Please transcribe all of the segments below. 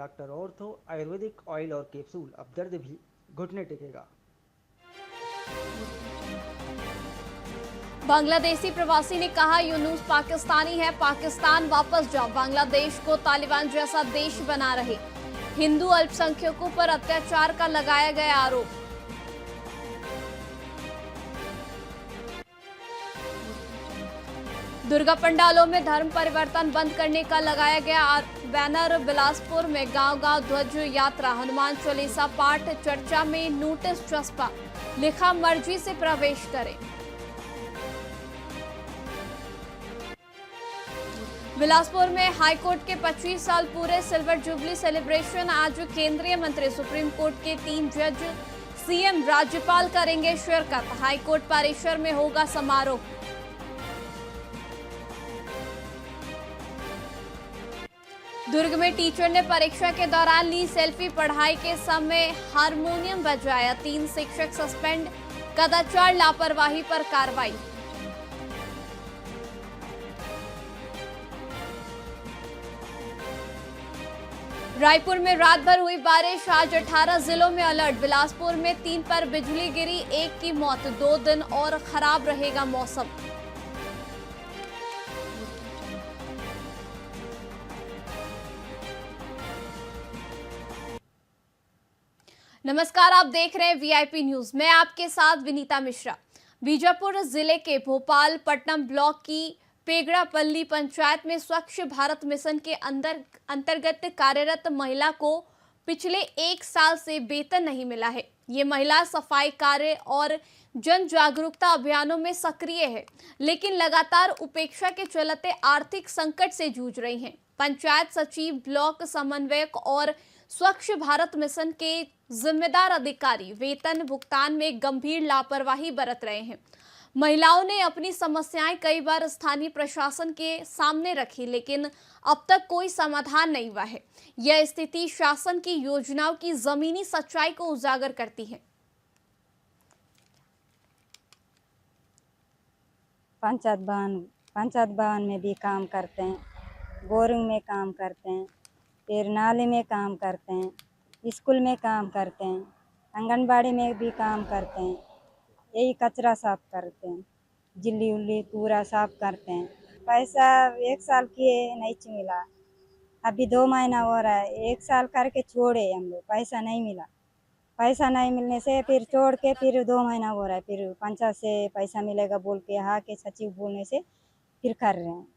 Doctor ortho Ayurvedic oil और capsule, अब दर्द भी घुटने टेकेगा। बांग्लादेशी प्रवासी ने कहा यूनुस पाकिस्तानी है, पाकिस्तान वापस जाओ, बांग्लादेश को तालिबान जैसा देश बना रहे। हिंदू अल्पसंख्यकों पर अत्याचार का लगाया गया आरोप। दुर्गा पंडालों में धर्म परिवर्तन बंद करने का लगाया गया बैनर। बिलासपुर में गांव-गांव ध्वज यात्रा, हनुमान चालीसा पाठ, चर्चा में नोटिस चस्पा, लिखा मर्जी से प्रवेश करें। बिलासपुर में हाईकोर्ट के 25 साल पूरे, सिल्वर जुबली सेलिब्रेशन। आज केंद्रीय मंत्री, सुप्रीम कोर्ट के 3 जज, सीएम, राज्यपाल करेंगे शिरकत। हाईकोर्ट परिसर में होगा समारोह। दुर्ग में टीचर ने परीक्षा के दौरान ली सेल्फी, पढ़ाई के समय हारमोनियम बजाया, 3 शिक्षक सस्पेंड, कदाचार लापरवाही पर कार्रवाई। रायपुर में रात भर हुई बारिश, आज 18 जिलों में अलर्ट। बिलासपुर में 3 पर बिजली गिरी, 1 की मौत। 2 दिन और खराब रहेगा मौसम। नमस्कार, आप देख रहे हैं वीआईपी न्यूज। मैं आपके साथ विनीता मिश्रा। बीजापुर जिले के भोपाल पट्टनम ब्लॉक की पेगड़ापल्ली पंचायत में स्वच्छ भारत मिशन के अंतर्गत कार्यरत महिला को पिछले 1 साल से वेतन नहीं मिला है। ये महिला सफाई कार्य और जन जागरूकता अभियानों में सक्रिय है, लेकिन लगातार उपेक्षा के चलते आर्थिक संकट से जूझ रही हैं। पंचायत सचिव, ब्लॉक समन्वयक और स्वच्छ भारत मिशन के जिम्मेदार अधिकारी वेतन भुगतान में गंभीर लापरवाही बरत रहे हैं। महिलाओं ने अपनी समस्याएं कई बार स्थानीय प्रशासन के सामने रखी, लेकिन अब तक कोई समाधान नहीं हुआ है। यह स्थिति शासन की योजनाओं की जमीनी सच्चाई को उजागर करती है। पंचायत भवन में भी काम करते हैं, बोरिंग में काम करते हैं, फिर नाले में काम करते हैं, स्कूल में काम करते हैं, आंगनबाड़ी में भी काम करते हैं। यही कचरा साफ करते हैं, जिल्ली उल्ली पूरा साफ करते हैं। पैसा 1 साल किए नहीं मिला, अभी 2 महीना हो रहा है। 1 साल करके छोड़े हम लोग, पैसा नहीं मिला। पैसा नहीं मिलने से फिर छोड़ के फिर 2 महीना हो रहा है। फिर पंचायत से पैसा मिलेगा बोल के, यहाँ के सचिव बोलने से फिर कर रहे हैं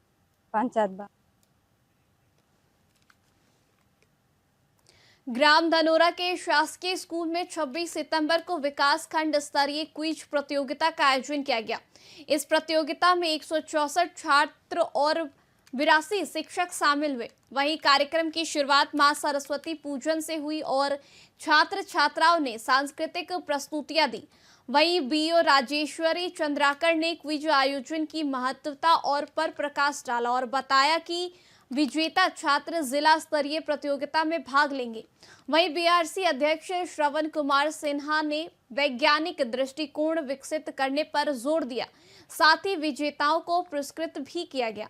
पंचायत। ग्राम धनोरा के शासकीय स्कूल में 26 सितंबर को विकास खंड स्तरीय क्विज प्रतियोगिता का आयोजन किया गया। इस प्रतियोगिता में 164 छात्र और 82 शिक्षक शामिल हुए। वहीं कार्यक्रम की शुरुआत मां सरस्वती पूजन से हुई और छात्र छात्राओं ने सांस्कृतिक प्रस्तुतियां दी। वहीं बीओ राजेश्वरी चंद्राकर ने क्विज आयोजन की महत्वता और पर प्रकाश डाला और बताया कि विजेता छात्र जिला स्तरीय प्रतियोगिता में भाग लेंगे। वहीं बीआरसी अध्यक्ष श्रवण कुमार सिन्हा ने वैज्ञानिक दृष्टिकोण विकसित करने पर जोर दिया, साथ ही विजेताओं को पुरस्कृत भी किया गया।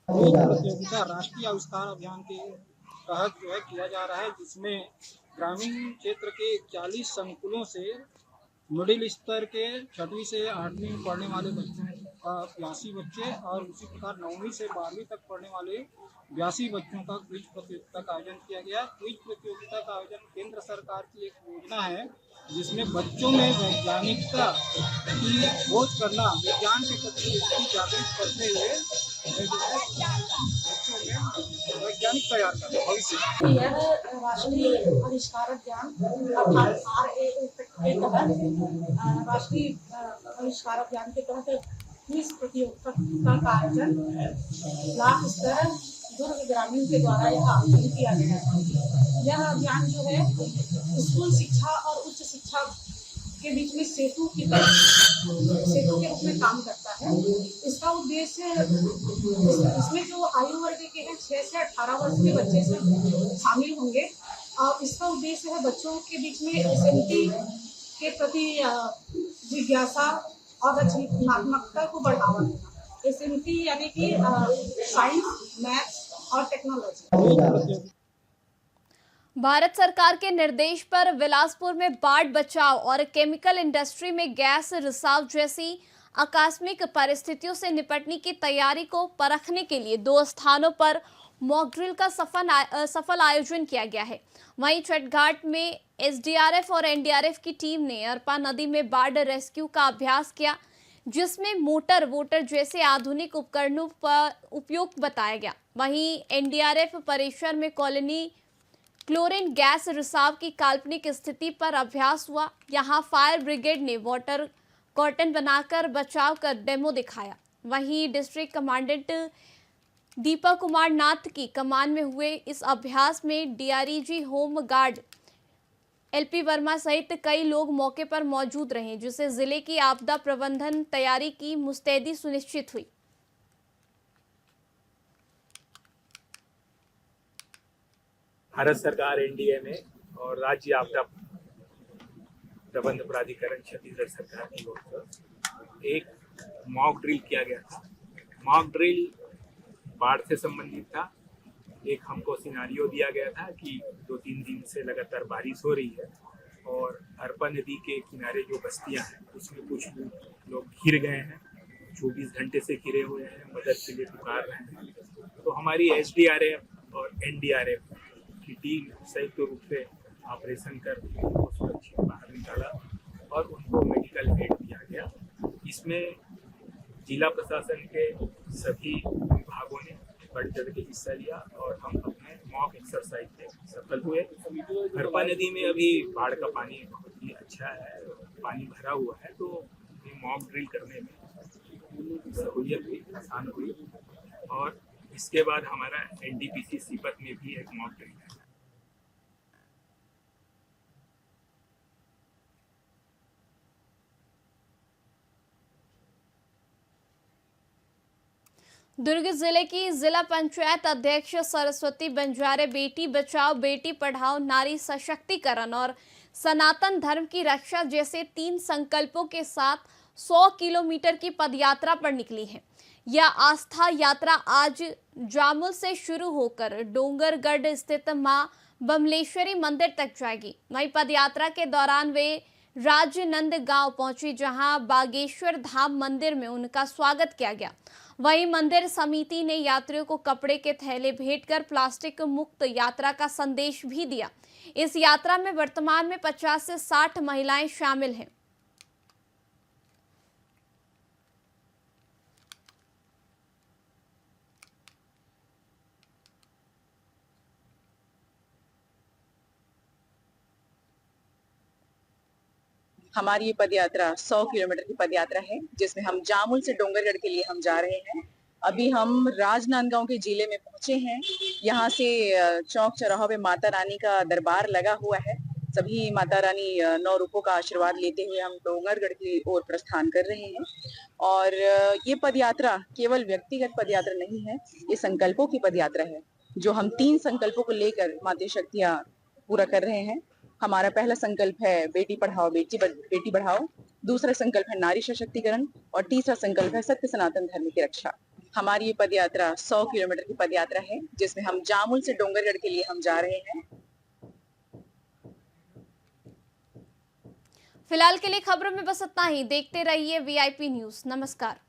प्रतियोगिता राष्ट्रीय आविष्कार अभियान के तहत किया जा रहा है, जिसमें ग्रामीण क्षेत्र के 40 संकुलों से मिडिल स्तर के 6वीं से 8वीं पढ़ने वाले बच्चों का 82 बच्चे और उसी प्रकार 9वीं से 12वीं तक पढ़ने वाले 82 बच्चों का क्विज प्रतियोगिता का आयोजन किया गया। क्विज प्रतियोगिता का आयोजन केंद्र सरकार की एक योजना है, जिसमें बच्चों में वैज्ञानिकता की खोज करना, विज्ञान के प्रति रुचि जागृत करते हुए बच्चों में वैज्ञानिक तैयार करना भविष्य। यह राष्ट्रीय आविष्कार अभियान अर्थात राष्ट्रीय आविष्कार अभियान के तहत क्विज प्रतियोगिता का आयोजन ब्लॉक स्तर दुर्ग ग्रामीण के द्वारा यह आयोजन किया गया है। यह अभियान जो है स्कूल शिक्षा और उच्च शिक्षा के बीच में सेतु के रूप में काम करता है। इसका उद्देश्य, इसमें जो आयु वर्ग के हैं 6 से 18 वर्ष के बच्चे शामिल होंगे और इसका उद्देश्य है बच्चों के बीच में एसएमटी के प्रति जिज्ञासा और रचनात्मकता को बढ़ावा देना। एसएमटी यानी कि साइंस, मैथ्स और टेक्नोलॉजी। भारत सरकार के निर्देश पर बिलासपुर में बाढ़ बचाव और केमिकल इंडस्ट्री में गैस रिसाव जैसी आकस्मिक परिस्थितियों से निपटने की तैयारी को परखने के लिए 2 स्थानों पर मॉक ड्रिल का सफल आयोजन किया गया है। वहीं छठघाट में एसडीआरएफ और एनडीआरएफ की टीम ने अरपा नदी में बाढ़ रेस्क्यू का अभ्यास किया, जिसमें मोटर वोटर जैसे आधुनिक उपकरणों पर उपयोग बताया गया। वहीं एनडीआरएफ परिसर में कॉलोनी क्लोरीन गैस रिसाव की काल्पनिक स्थिति पर अभ्यास हुआ। यहां फायर ब्रिगेड ने वाटर कॉर्टन बनाकर बचाव का डेमो दिखाया। वहीं डिस्ट्रिक्ट कमांडेंट दीपक कुमार नाथ की कमान में हुए इस अभ्यास में डीआरईजी होम गार्ड एलपी वर्मा सहित कई लोग मौके पर मौजूद रहे, जिससे जिले की आपदा प्रबंधन तैयारी की मुस्तैदी सुनिश्चित हुई। भारत सरकार एनडीएमए और राज्य आपदा प्रबंध प्राधिकरण छत्तीसगढ़ सरकार की ओर से एक मॉक ड्रिल किया गया था। मॉक ड्रिल बाढ़ से संबंधित था। एक हमको सिनारियो दिया गया था कि 2-3 दिन से लगातार बारिश हो रही है और अरपा नदी के किनारे जो बस्तियां हैं उसमें कुछ लोग घिर गए हैं, 24 घंटे से घिरे हुए हैं, मदद के लिए पुकार रहे हैं। तो हमारी एसडीआरएफ और एनडीआरएफ की टीम संयुक्त रूप से ऑपरेशन कर उनको सुरक्षित बाहर निकाला और उनको मेडिकल एड दिया गया। इसमें जिला प्रशासन के सभी विभागों ने बढ़ चढ़ के हिस्सा लिया और हम अपने मॉक एक्सरसाइज में सफल हुए। अरपा नदी में अभी बाढ़ का पानी बहुत ही अच्छा है, पानी भरा हुआ है, तो ये मॉक ड्रिल करने में सहूलियत हुई, आसान हुई। और इसके बाद हमारा एनडीपीसी सीपत में भी एक मॉक ड्रिल है। दुर्ग जिले की जिला पंचायत अध्यक्ष सरस्वती बंजारे बेटी बचाओ बेटी पढ़ाओ नारी सशक्तिकरण और सनातन धर्म की रक्षा जैसे 3 संकल्पों के साथ 100 किलोमीटर की पदयात्रा पर निकली है। यह आस्था यात्रा आज जामुल से शुरू होकर डोंगरगढ़ स्थित मां बमलेश्वरी मंदिर तक जाएगी। वहीं पदयात्रा के दौरान वे राजनंद गांव पहुंची, जहां बागेश्वर धाम मंदिर में उनका स्वागत किया गया। वहीं मंदिर समिति ने यात्रियों को कपड़े के थैले भेंट कर प्लास्टिक मुक्त यात्रा का संदेश भी दिया। इस यात्रा में वर्तमान में 50 से 60 महिलाएं शामिल हैं। हमारी ये पदयात्रा 100 किलोमीटर की पदयात्रा है, जिसमें हम जामुल से डोंगरगढ़ के लिए हम जा रहे हैं। अभी हम राजनांदगांव के जिले में पहुंचे हैं। यहाँ से चौक चौराहों पे माता रानी का दरबार लगा हुआ है। सभी माता रानी 9 रूपों का आशीर्वाद लेते हुए हम डोंगरगढ़ की ओर प्रस्थान कर रहे हैं। और ये पदयात्रा केवल व्यक्तिगत पदयात्रा नहीं है, ये संकल्पों की पदयात्रा है, जो हम 3 संकल्पों को लेकर माता शक्तियां पूरा कर रहे हैं। हमारा पहला संकल्प है बेटी पढ़ाओ बेटी बढ़ाओ, दूसरा संकल्प है नारी सशक्तिकरण और तीसरा संकल्प है सत्य सनातन धर्म की रक्षा। हमारी ये पदयात्रा 100 किलोमीटर की पदयात्रा है, जिसमें हम जामुल से डोंगरगढ़ के लिए हम जा रहे हैं। फिलहाल के लिए खबरों में बस इतना ही। देखते रहिए वीआईपी न्यूज। नमस्कार।